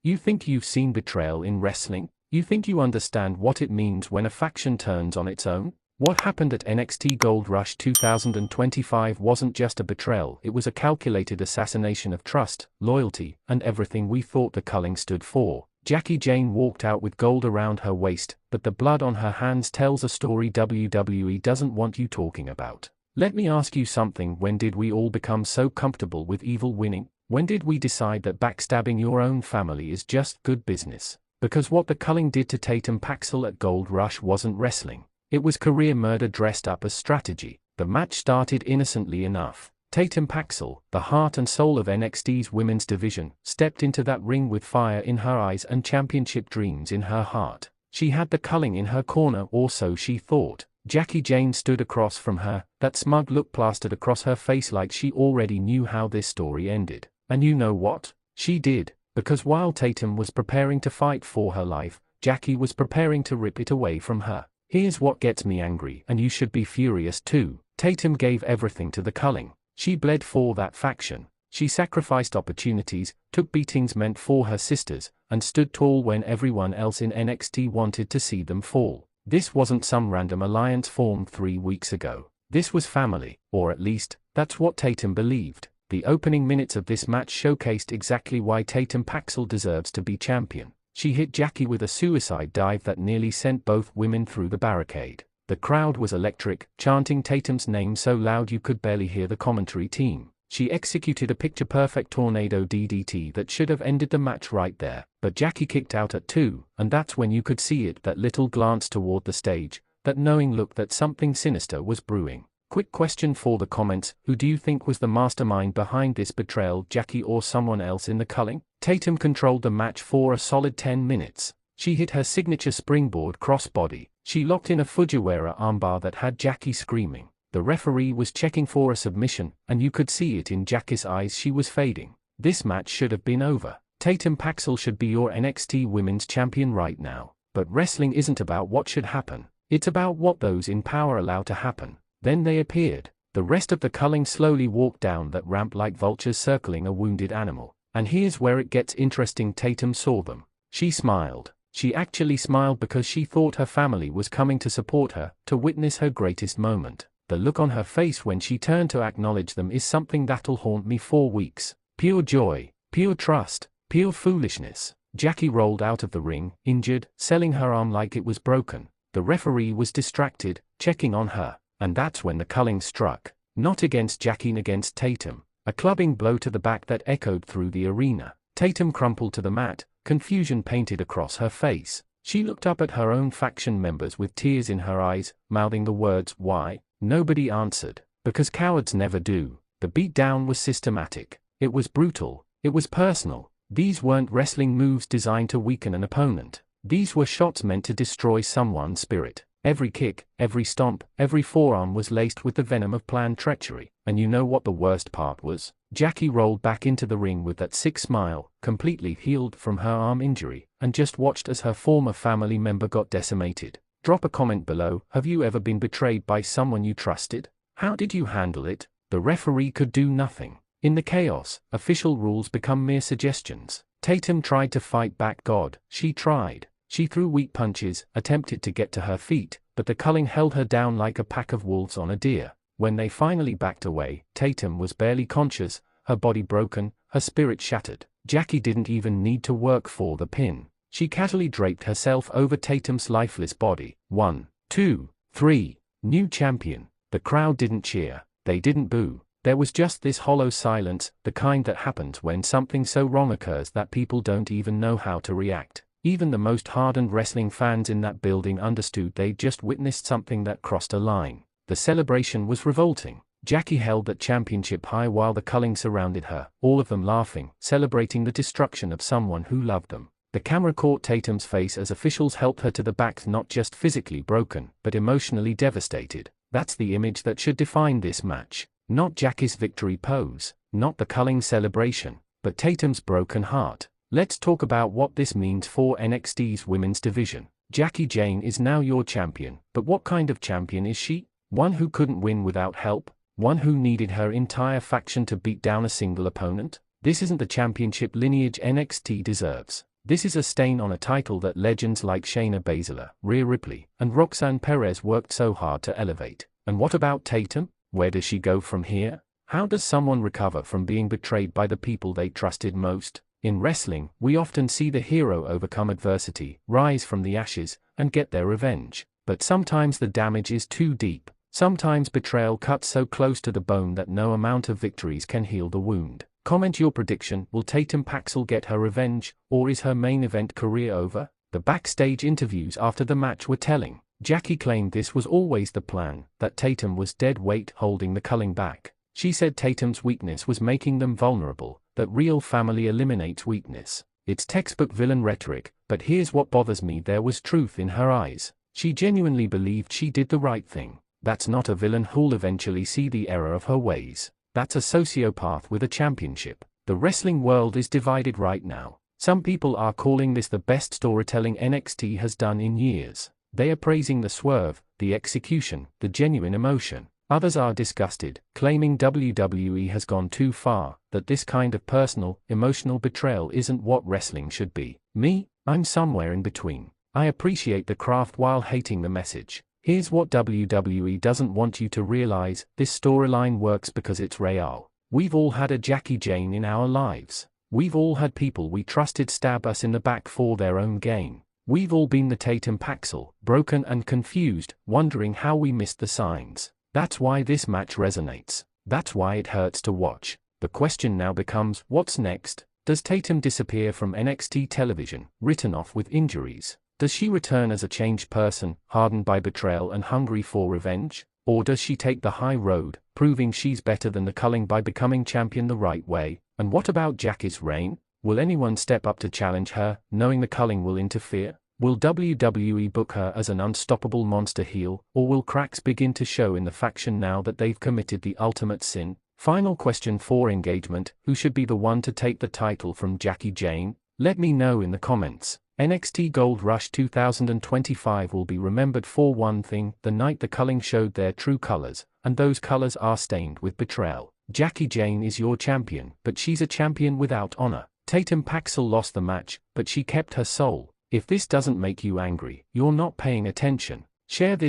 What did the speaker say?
You think you've seen betrayal in wrestling? You think you understand what it means when a faction turns on its own? What happened at NXT Gold Rush 2025 wasn't just a betrayal, it was a calculated assassination of trust, loyalty, and everything we thought the Culling stood for. Jacy Jayne walked out with gold around her waist, but the blood on her hands tells a story WWE doesn't want you talking about. Let me ask you something: when did we all become so comfortable with evil winning? When did we decide that backstabbing your own family is just good business? Because what the Culling did to Tatum Paxley at Gold Rush wasn't wrestling. It was career murder dressed up as strategy. The match started innocently enough. Tatum Paxley, the heart and soul of NXT's women's division, stepped into that ring with fire in her eyes and championship dreams in her heart. She had the Culling in her corner, or so she thought. Jacy Jayne stood across from her, that smug look plastered across her face like she already knew how this story ended. And you know what? She did, because while Tatum was preparing to fight for her life, Jacy was preparing to rip it away from her. Here's what gets me angry, and you should be furious too. Tatum gave everything to the Culling. She bled for that faction. She sacrificed opportunities, took beatings meant for her sisters, and stood tall when everyone else in NXT wanted to see them fall. This wasn't some random alliance formed 3 weeks ago. This was family, or at least, that's what Tatum believed. The opening minutes of this match showcased exactly why Tatum Paxley deserves to be champion. She hit Jacy with a suicide dive that nearly sent both women through the barricade. The crowd was electric, chanting Tatum's name so loud you could barely hear the commentary team. She executed a picture-perfect tornado DDT that should have ended the match right there, but Jacy kicked out at 2, and that's when you could see it, that little glance toward the stage, that knowing look that something sinister was brewing. Quick question for the comments: who do you think was the mastermind behind this betrayal, Jacy or someone else in the Culling? Tatum controlled the match for a solid 10 minutes. She hit her signature springboard crossbody. She locked in a Fujiwara armbar that had Jacy screaming. The referee was checking for a submission, and you could see it in Jacy's eyes. She was fading. This match should have been over. Tatum Paxley should be your NXT Women's Champion right now. But wrestling isn't about what should happen. It's about what those in power allow to happen. Then they appeared. The rest of the Culling slowly walked down that ramp like vultures circling a wounded animal. And here's where it gets interesting: Tatum saw them. She smiled. She actually smiled because she thought her family was coming to support her, to witness her greatest moment. The look on her face when she turned to acknowledge them is something that'll haunt me for weeks. Pure joy, pure trust, pure foolishness. Jacy rolled out of the ring, injured, selling her arm like it was broken. The referee was distracted, checking on her. And that's when the Culling struck. Not against Jacy, against Tatum. A clubbing blow to the back that echoed through the arena. Tatum crumpled to the mat, confusion painted across her face. She looked up at her own faction members with tears in her eyes, mouthing the words, "Why?" Nobody answered. Because cowards never do. The beatdown was systematic. It was brutal. It was personal. These weren't wrestling moves designed to weaken an opponent. These were shots meant to destroy someone's spirit. Every kick, every stomp, every forearm was laced with the venom of planned treachery. And you know what the worst part was? Jacy rolled back into the ring with that sick smile, completely healed from her arm injury, and just watched as her former family member got decimated. Drop a comment below. Have you ever been betrayed by someone you trusted? How did you handle it? The referee could do nothing. In the chaos, official rules become mere suggestions. Tatum tried to fight back. She tried. She threw weak punches, attempted to get to her feet, but the Culling held her down like a pack of wolves on a deer. When they finally backed away, Tatum was barely conscious, her body broken, her spirit shattered. Jacy didn't even need to work for the pin. She casually draped herself over Tatum's lifeless body. 1, 2, 3. New champion. The crowd didn't cheer. They didn't boo. There was just this hollow silence, the kind that happens when something so wrong occurs that people don't even know how to react. Even the most hardened wrestling fans in that building understood they'd just witnessed something that crossed a line. The celebration was revolting. Jacy held that championship high while the Culling surrounded her, all of them laughing, celebrating the destruction of someone who loved them. The camera caught Tatum's face as officials helped her to the back, not just physically broken, but emotionally devastated. That's the image that should define this match. Not Jacy's victory pose, not the Culling celebration, but Tatum's broken heart. Let's talk about what this means for NXT's women's division. Jacy Jayne is now your champion, but what kind of champion is she? One who couldn't win without help? One who needed her entire faction to beat down a single opponent? This isn't the championship lineage NXT deserves. This is a stain on a title that legends like Shayna Baszler, Rhea Ripley, and Roxanne Perez worked so hard to elevate. And what about Tatum? Where does she go from here? How does someone recover from being betrayed by the people they trusted most? In wrestling, we often see the hero overcome adversity, rise from the ashes, and get their revenge. But sometimes the damage is too deep. Sometimes betrayal cuts so close to the bone that no amount of victories can heal the wound. Comment your prediction. Will Tatum Paxley get her revenge, or is her main event career over? The backstage interviews after the match were telling. Jacy claimed this was always the plan, that Tatum was dead weight holding the Culling back. She said Tatum's weakness was making them vulnerable, that real family eliminates weakness. It's textbook villain rhetoric, but here's what bothers me: there was truth in her eyes. She genuinely believed she did the right thing. That's not a villain who'll eventually see the error of her ways. That's a sociopath with a championship. The wrestling world is divided right now. Some people are calling this the best storytelling NXT has done in years. They are praising the swerve, the execution, the genuine emotion. Others are disgusted, claiming WWE has gone too far, that this kind of personal, emotional betrayal isn't what wrestling should be. Me? I'm somewhere in between. I appreciate the craft while hating the message. Here's what WWE doesn't want you to realize: this storyline works because it's real. We've all had a Jacy Jayne in our lives. We've all had people we trusted stab us in the back for their own gain. We've all been the Tatum Paxley, broken and confused, wondering how we missed the signs. That's why this match resonates. That's why it hurts to watch. The question now becomes, what's next? Does Tatum disappear from NXT television, written off with injuries? Does she return as a changed person, hardened by betrayal and hungry for revenge? Or does she take the high road, proving she's better than the Culling by becoming champion the right way? And what about Jacy's reign? Will anyone step up to challenge her, knowing the Culling will interfere? Will WWE book her as an unstoppable monster heel, or will cracks begin to show in the faction now that they've committed the ultimate sin? Final question for engagement: who should be the one to take the title from Jacy Jayne? Let me know in the comments. NXT Gold Rush 2025 will be remembered for one thing: the night the Culling showed their true colors, and those colors are stained with betrayal. Jacy Jayne is your champion, but she's a champion without honor. Tatum Paxley lost the match, but she kept her soul. If this doesn't make you angry, you're not paying attention. Share this